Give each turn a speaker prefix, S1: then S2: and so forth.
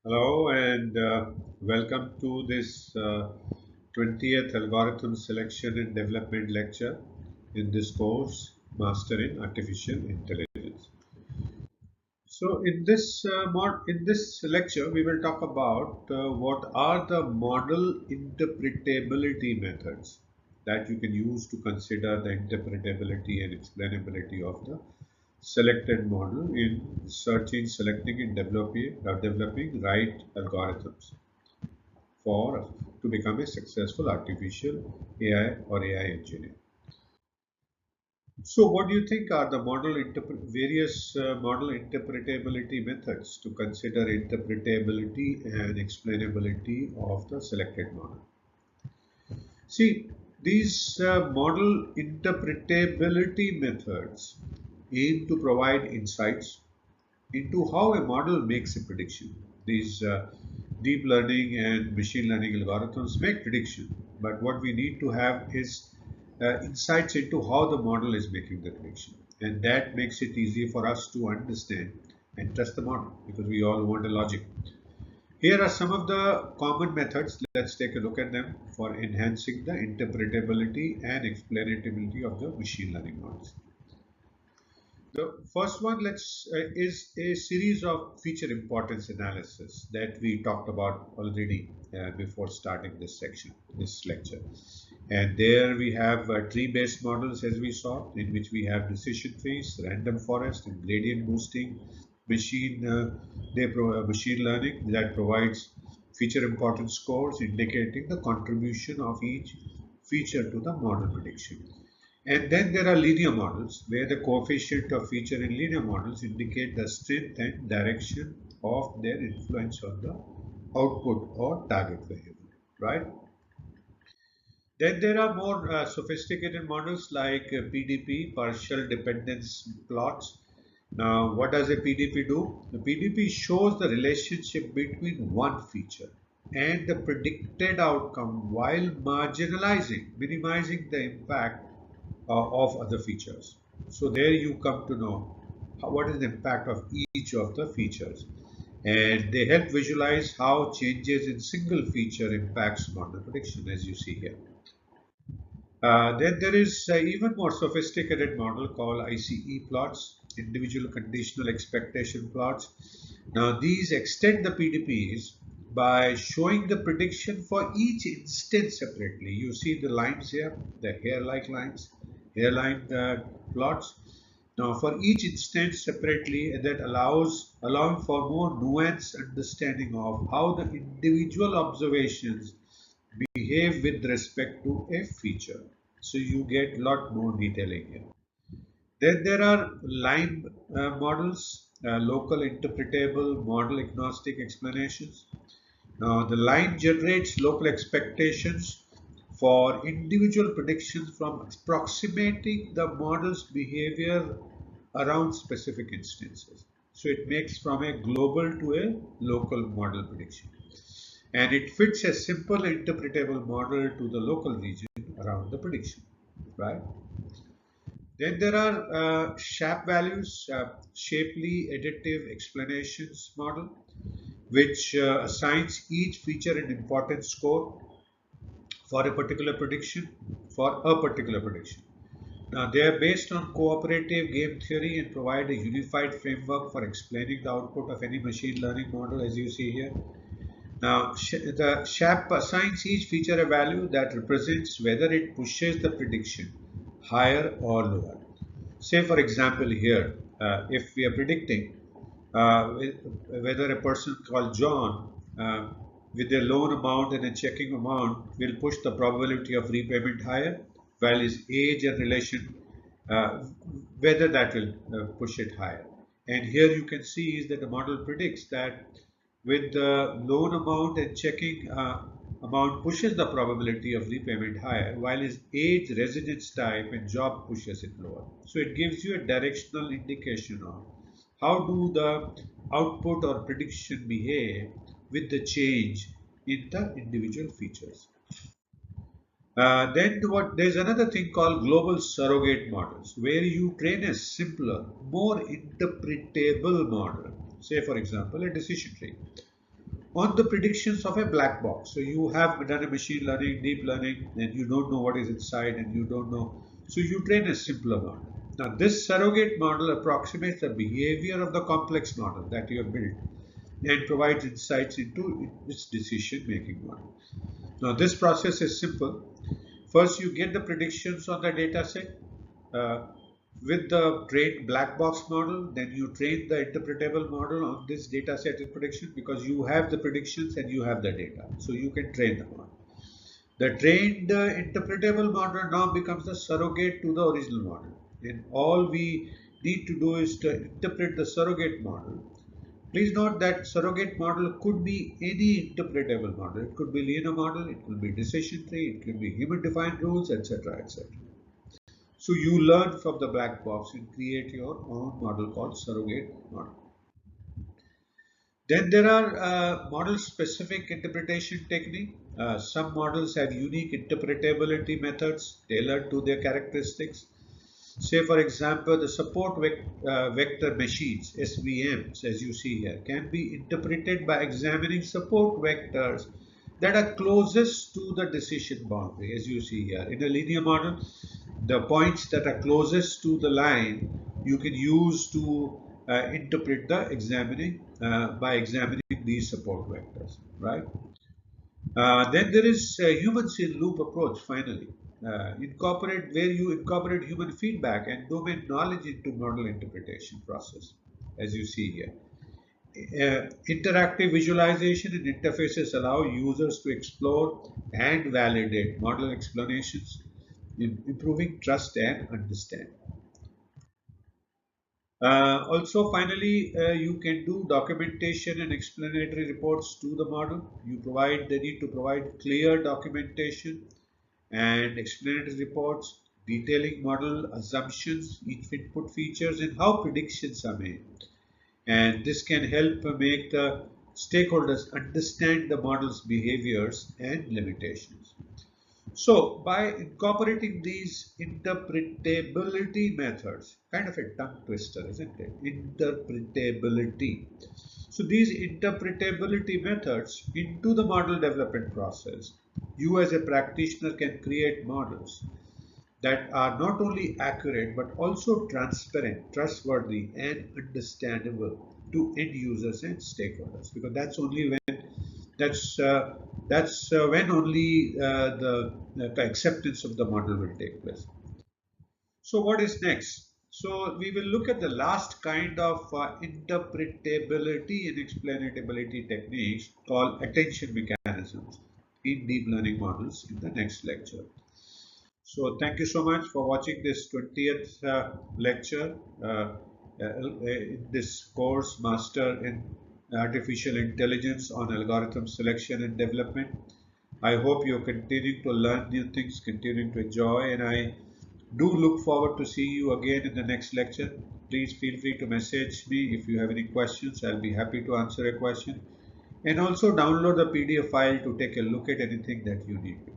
S1: Hello and welcome to this 20th Algorithm Selection and Development lecture in this course, Mastering Artificial Intelligence. So in this lecture, we will talk about what are the model interpretability methods that you can use to consider the interpretability and explainability of the selected model in searching, selecting, and developing right algorithms for to become a successful artificial AI or AI engineer. So, what do you think are the various model interpretability methods to consider interpretability and explainability of the selected model? See, these model interpretability methods aim to provide insights into how a model makes a prediction. These deep learning and machine learning algorithms make prediction, but what we need to have is insights into how the model is making the prediction, and that makes it easy for us to understand and trust the model because we all want a logic. Here are some of the common methods. Let's take a look at them for enhancing the interpretability and explainability of the machine learning models. The first one is a series of feature importance analysis that we talked about already before starting this lecture. And there we have tree-based models as we saw, in which we have decision trees, random forest, and gradient boosting machine learning that provides feature importance scores indicating the contribution of each feature to the model prediction. And then there are linear models where the coefficient of feature in linear models indicate the strength and direction of their influence on the output or target variable, right? Then there are more sophisticated models like PDP, partial dependence plots. Now, what does a PDP do? The PDP shows the relationship between one feature and the predicted outcome while minimizing the impact of other features. So there you come to know what is the impact of each of the features, and they help visualize how changes in single feature impacts model prediction, as you see here. Then there is even more sophisticated model called ICE plots, individual conditional expectation plots. Now these extend the PDPs by showing the prediction for each instance separately. You see the lines here, the hair-like lines, hairline plots. Now for each instance separately, that allowing for more nuanced understanding of how the individual observations behave with respect to a feature. So you get a lot more detailing here. Then there are line models, local interpretable model agnostic explanations. Now the line generates local expectations for individual predictions from approximating the model's behavior around specific instances. So it makes from a global to a local model prediction, and it fits a simple interpretable model to the local region around the prediction, right? Then there are SHAP values, Shapley Additive Explanations model, which assigns each feature an importance score for a particular prediction, Now, they are based on cooperative game theory and provide a unified framework for explaining the output of any machine learning model, as you see here. Now, the SHAP assigns each feature a value that represents whether it pushes the prediction higher or lower. Say, for example, here, if we are predicting whether a person called John with a loan amount and a checking amount will push the probability of repayment higher, while his age and relation, uh, whether that will push it higher. And here you can see is that the model predicts that with the loan amount and checking amount pushes the probability of repayment higher, while his age, residence type, and job pushes it lower. So it gives you a directional indication of how do the output or prediction behave with the change in the individual features. There's another thing called global surrogate models, where you train a simpler, more interpretable model. Say, for example, a decision tree. on the predictions of a black box. So you have done a machine learning, deep learning, and you don't know what is inside and you don't know. So you train a simpler model. Now this surrogate model approximates the behavior of the complex model that you have built and provides insights into its decision making model. Now this process is simple. First you get the predictions on the data set. Uh, with the trained black box model, then you train the interpretable model on this data set in prediction, because you have the predictions and you have the data. So you can train the model. The trained interpretable model now becomes the surrogate to the original model. And all we need to do is to interpret the surrogate model. Please note that surrogate model could be any interpretable model. It could be linear model, it could be decision tree, it could be human defined rules, etc. etc. So you learn from the black box and create your own model called surrogate model. Then there are model-specific interpretation technique. Some models have unique interpretability methods tailored to their characteristics. Say, for example, the support vector machines, SVMs, as you see here, can be interpreted by examining support vectors that are closest to the decision boundary, as you see here. In a linear model, the points that are closest to the line you can use to interpret the examining by examining these support vectors, right? Then there is humans in loop approach. Finally, incorporate where you incorporate human feedback and domain knowledge into model interpretation process, as you see here. Interactive visualization and interfaces allow users to explore and validate model explanations, improving trust and understanding. Also, finally, you can do documentation and explanatory reports to the model. They need to provide clear documentation and explanatory reports detailing model assumptions, each input features, and how predictions are made. And this can help make the stakeholders understand the model's behaviors and limitations. So by incorporating these interpretability methods, kind of a tongue twister, isn't it? Interpretability. So these interpretability methods into the model development process, you as a practitioner can create models that are not only accurate but also transparent, trustworthy, and understandable to end users and stakeholders. Because that's uh, that's when only the acceptance of the model will take place. So what is next? So we will look at the last kind of interpretability and explainability techniques called attention mechanisms in deep learning models in the next lecture. So thank you so much for watching this 20th lecture in this course, Master in Artificial Intelligence on Algorithm Selection and Development. I hope you're continuing to learn new things, continuing to enjoy, and I do look forward to see you again in the next lecture. Please feel free to message me if you have any questions. I'll be happy to answer a question. And also download the PDF file to take a look at anything that you need to.